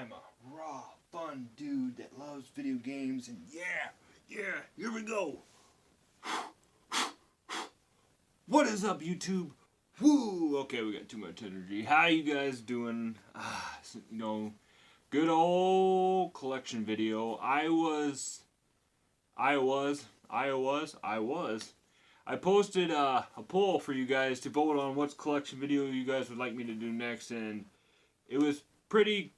I'm a raw, fun dude that loves video games, and yeah, here we go. What is up, YouTube? Woo! Okay, we got too much energy. How you guys doing? Good old collection video. I posted a poll for you guys to vote on what collection video you guys would like me to do next, and it was pretty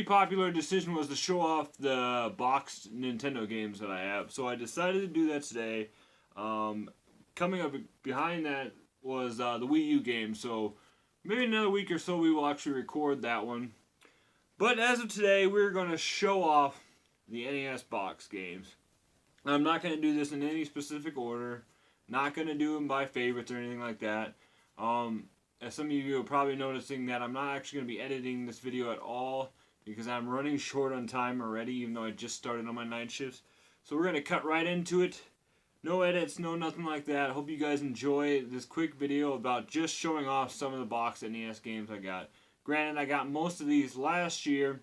popular. Decision was to show off the boxed Nintendo games that I have, so I decided to do that today. Coming up behind that was the Wii U game, so maybe another week or so we will actually record that one. But as of today, we're going to show off the NES box games. I'm not going to do this in any specific order. Not going to do them by favorites or anything like that. As some of you are probably noticing that I'm not actually going to be editing this video at all because I'm running short on time already, even though I just started on my night shifts. So we're going to cut right into it. No edits, no nothing like that. I hope you guys enjoy this quick video about just showing off some of the boxed NES games I got. Granted, I got most of these last year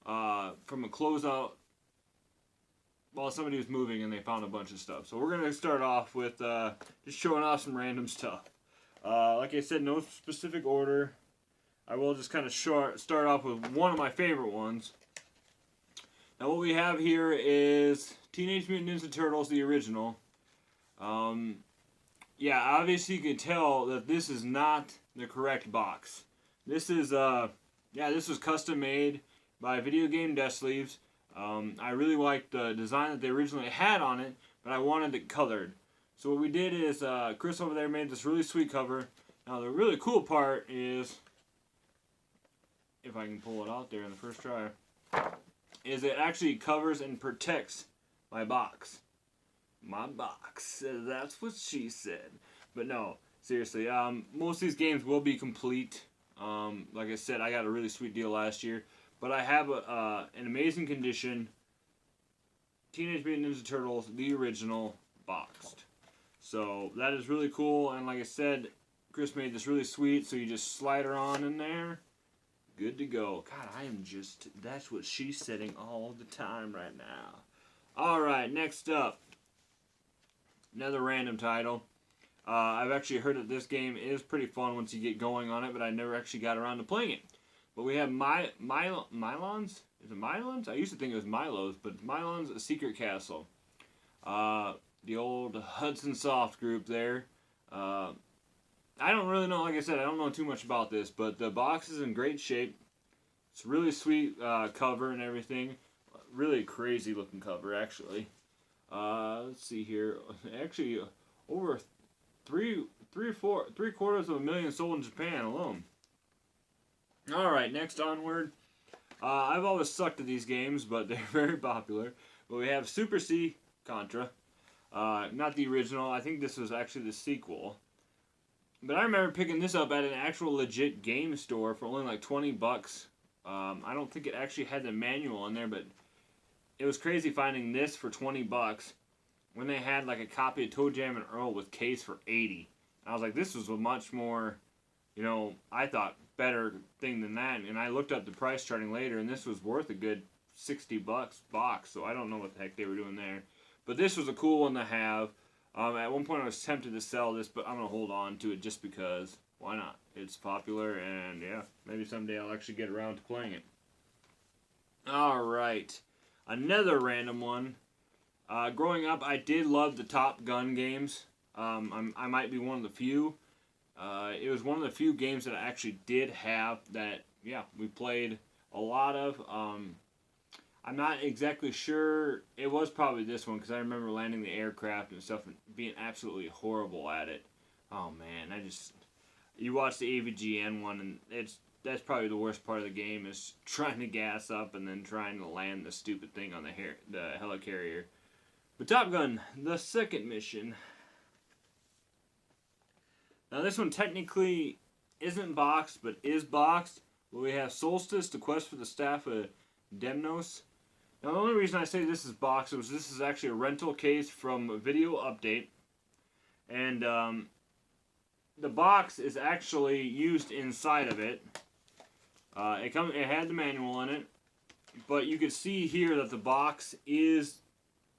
from a closeout while somebody was moving and they found a bunch of stuff. So we're going to start off with just showing off some random stuff. Like I said, no specific order. I will just kind of start off with one of my favorite ones. Now what we have here is Teenage Mutant Ninja Turtles, the original. Yeah, obviously you can tell that this is not the correct box. This is, this was custom made by Video Game Desk Sleeves. I really liked the design that they originally had on it, but I wanted it colored. So what we did is, Chris over there made this really sweet cover. Now the really cool part is, if I can pull it out there in the first try, is it actually covers and protects my box. My box. That's what she said. But no, seriously, most of these games will be complete. Like I said, I got a really sweet deal last year. But I have an amazing condition Teenage Mutant Ninja Turtles, the original, boxed. So that is really cool. And like I said, Chris made this really sweet. So you just slide her on in there. Good to go. God, I am just, that's what she's setting all the time right now. Alright, next up. Another random title. I've actually heard that this game is pretty fun once you get going on it, but I never actually got around to playing it. But we have Milon's? Is it Milon's? I used to think it was Milo's, but Milon's Secret Castle. The old Hudson Soft group there. I don't really know, like I said, I don't know too much about this, but the box is in great shape. It's a really sweet cover and everything. Really crazy looking cover, actually. Let's see here. Actually, over three quarters of a million sold in Japan alone. Alright, next onward. I've always sucked at these games, but they're very popular. But we have Super C Contra. Not the original. I think this was actually the sequel. But I remember picking this up at an actual legit game store for only like 20 bucks. I don't think it actually had the manual in there, but it was crazy finding this for 20 bucks when they had like a copy of Toe Jam and Earl with case for 80. I was like, this was a much more, I thought better thing than that. And I looked up the price charting later, and this was worth a good 60 bucks box. So I don't know what the heck they were doing there. But this was a cool one to have. At one point I was tempted to sell this, but I'm going to hold on to it just because. Why not? It's popular, and yeah, maybe someday I'll actually get around to playing it. Alright. Another random one. Growing up, I did love the Top Gun games. I might be one of the few. It was one of the few games that I actually did have that, we played a lot of. I'm not exactly sure. It was probably this one because I remember landing the aircraft and stuff and being absolutely horrible at it. Oh man, you watch the AVGN one and that's probably the worst part of the game is trying to gas up and then trying to land the stupid thing on the helicarrier. But Top Gun, the second mission. Now this one technically isn't boxed, but is boxed. But we have Solstice, the quest for the staff of Demnos. Now the only reason I say this is boxed is this is actually a rental case from Video Update. And the box is actually used inside of it. It had the manual in it. But you can see here that the box is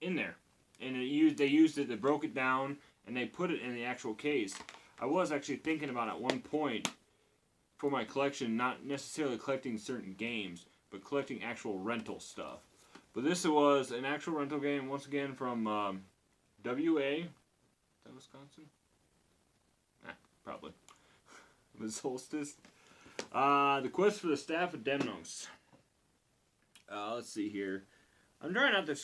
in there. And they used it, they broke it down, and they put it in the actual case. I was actually thinking about at one point for my collection, not necessarily collecting certain games, but collecting actual rental stuff. But this was an actual rental game, once again from WA. Is that Wisconsin? Probably. The Solstice. The Quest for the Staff of Demnos. Let's see here. I'm trying not to...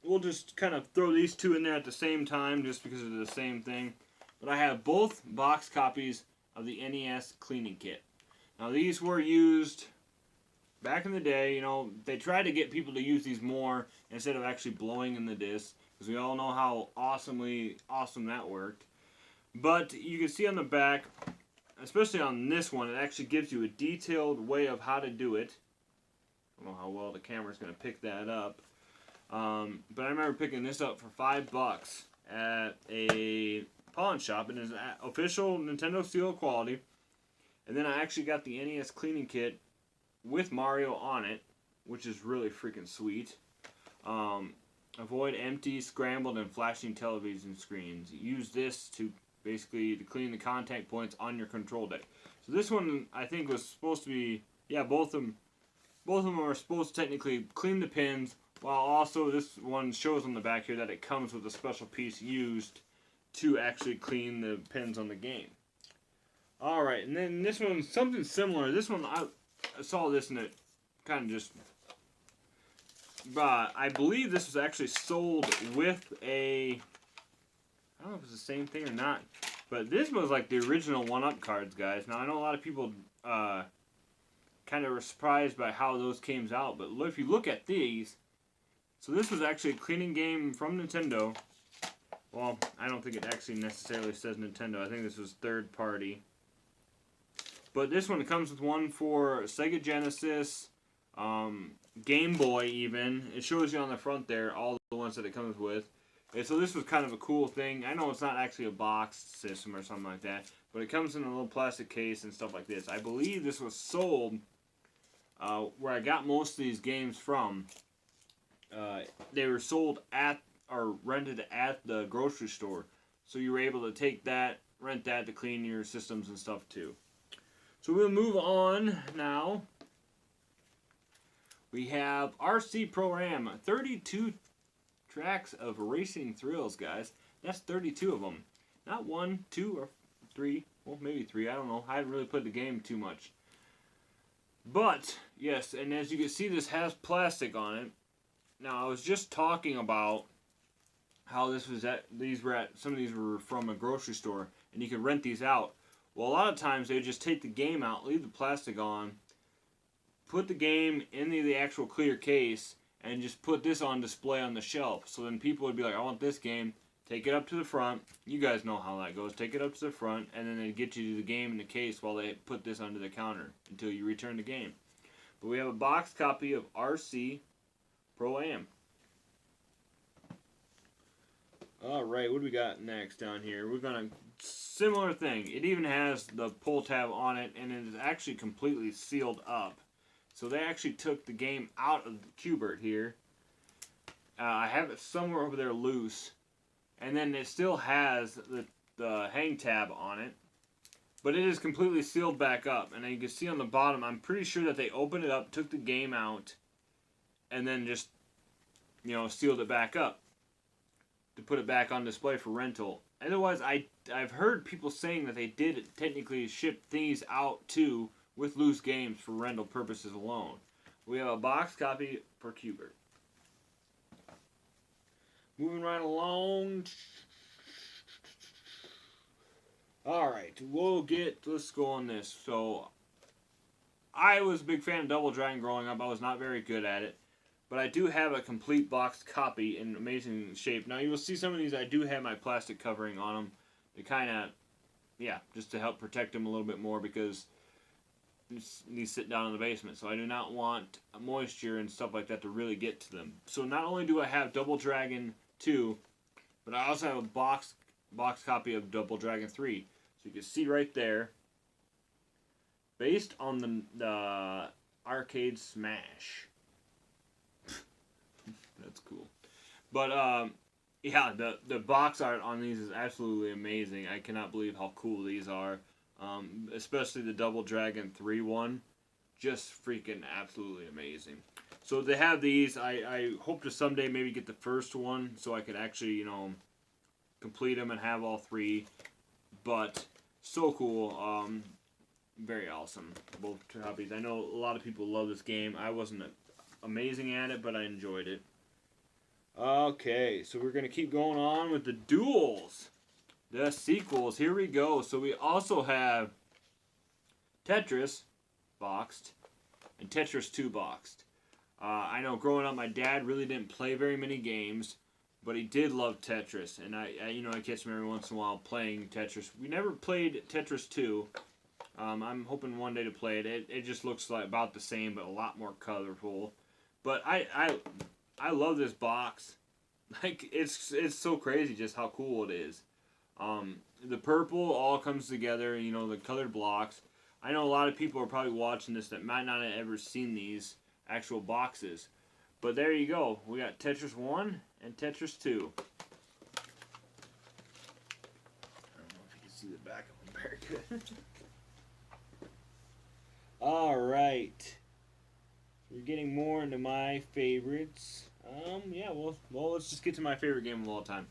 We'll just kind of throw these two in there at the same time just because they're the same thing. But I have both box copies of the NES Cleaning Kit. Now these were used back in the day. You know, they tried to get people to use these more instead of actually blowing in the disc, because we all know how awesome that worked. But you can see on the back, especially on this one, it actually gives you a detailed way of how to do it. I don't know how well the camera's going to pick that up. But I remember picking this up for $5 at a pawn shop, and it's official Nintendo Steel quality. And then I actually got the NES Cleaning Kit with Mario on it, which is really freaking sweet. Avoid empty, scrambled, and flashing television screens. Use this to basically to clean the contact points on your control deck. So this one I think was supposed to be, yeah, both of them are supposed to technically clean the pins, while also this one shows on the back here that it comes with a special piece used to actually clean the pins on the game. Alright, and then this one, something similar. This one, I saw this and it kind of just... I believe this was actually sold with a... I don't know if it's the same thing or not. But this was like the original 1-Up cards, guys. Now, I know a lot of people kind of were surprised by how those came out. But if you look at these... So this was actually a cleaning game from Nintendo. Well, I don't think it actually necessarily says Nintendo. I think this was third party. But this one comes with one for Sega Genesis, Game Boy even. It shows you on the front there all the ones that it comes with. And so this was kind of a cool thing. I know it's not actually a boxed system or something like that, but it comes in a little plastic case and stuff like this. I believe this was sold where I got most of these games from. They were sold at or rented at the grocery store. So you were able to take that, rent that to clean your systems and stuff too. So we'll move on now. We have RC Pro-Am, 32 tracks of racing thrills, guys. That's 32 of them. Not 1, 2, or 3. Well, maybe 3. I don't know. I haven't really played the game too much. But, yes, and as you can see, this has plastic on it. Now, I was just talking about how this was some of these were from a grocery store, and you could rent these out. Well, a lot of times they would just take the game out, leave the plastic on, put the game in the actual clear case, and just put this on display on the shelf. So then people would be like, I want this game, take it up to the front. You guys know how that goes. Take it up to the front, and then they get you the game in the case while they put this under the counter until you return the game. But we have a boxed copy of RC Pro-Am. Alright, what do we got next down here? We're going to... Similar thing. It even has the pull tab on it, and it is actually completely sealed up. So they actually took the game out of the Q*bert here. I have it somewhere over there loose. And then it still has the hang tab on it. But it is completely sealed back up. And you can see on the bottom, I'm pretty sure that they opened it up, took the game out, and then just, sealed it back up to put it back on display for rental. Otherwise, I've heard people saying that they did technically ship these out too with loose games for rental purposes alone. We have a box copy for Q*bert. Moving right along. Alright, let's go on this. So, I was a big fan of Double Dragon growing up. I was not very good at it. But I do have a complete boxed copy in amazing shape. Now, you will see some of these, I do have my plastic covering on them. They kind of, just to help protect them a little bit more because these sit down in the basement. So I do not want moisture and stuff like that to really get to them. So not only do I have Double Dragon 2, but I also have a box copy of Double Dragon 3. So you can see right there, based on the arcade Smash. That's cool. But yeah, the box art on these is absolutely amazing. I cannot believe how cool these are. Especially the Double Dragon 3 one. Just freaking absolutely amazing. So they have these. I hope to someday maybe get the first one so I could actually, you know, complete them and have all three. But so cool. Very awesome. Both copies. I know a lot of people love this game. I wasn't amazing at it, but I enjoyed it. Okay, so we're going to keep going on with the duels. The sequels. Here we go. So we also have Tetris boxed and Tetris 2 boxed. I know growing up my dad really didn't play very many games, but he did love Tetris, and I catch him every once in a while playing Tetris. We never played Tetris 2. I'm hoping one day to play it. It just looks like about the same, but a lot more colorful. But I love this box. Like it's so crazy just how cool it is. The purple all comes together. You know, the colored blocks. I know a lot of people are probably watching this that might not have ever seen these actual boxes. But there you go. We got Tetris 1 and Tetris 2. I don't know if you can see the back of them very good. Alright. We're getting more into my favorites. Yeah, well, let's just get to my favorite game of all time.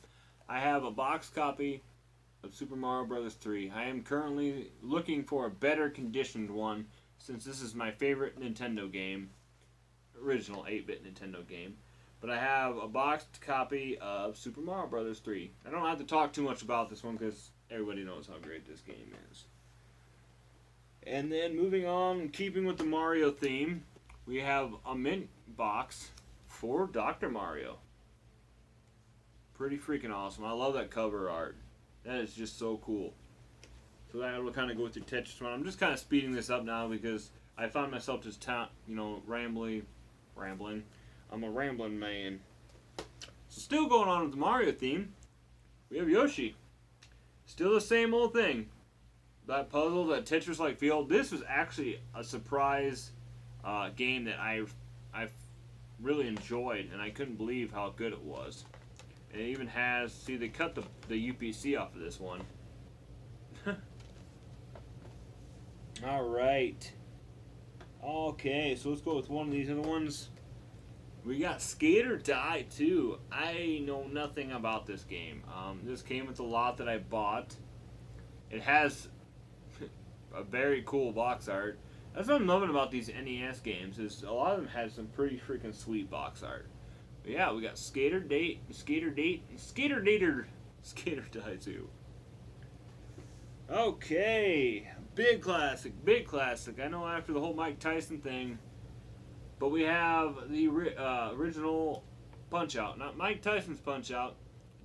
I have a box copy of Super Mario Bros. 3. I am currently looking for a better conditioned one since this is my favorite Nintendo game. Original 8-bit Nintendo game. But I have a boxed copy of Super Mario Bros. 3. I don't have to talk too much about this one because everybody knows how great this game is. And then moving on, keeping with the Mario theme, we have a mint box for Dr. Mario. Pretty freaking awesome. I love that cover art. That is just so cool. So that will kind of go with your Tetris one. I'm just kind of speeding this up now because I found myself just rambling. I'm a rambling man. So still going on with the Mario theme, we have Yoshi. Still the same old thing. That puzzle, that Tetris-like feel. This was actually a surprise game that I really enjoyed, and I couldn't believe how good it was. And it even has, see, they cut the UPC off of this one. Alright. Okay, so let's go with one of these other ones. We got Skate or Die 2. I know nothing about this game. This came with a lot that I bought. It has a very cool box art. That's what I'm loving about these NES games, is a lot of them have some pretty freaking sweet box art. But yeah, we got Skater Die 2. Okay, big classic. I know after the whole Mike Tyson thing, but we have the original Punch-Out. Not Mike Tyson's Punch-Out,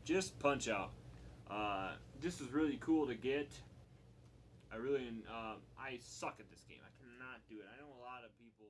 just Punch-Out. This is really cool to get. I suck at this game. I cannot do it. I know a lot of people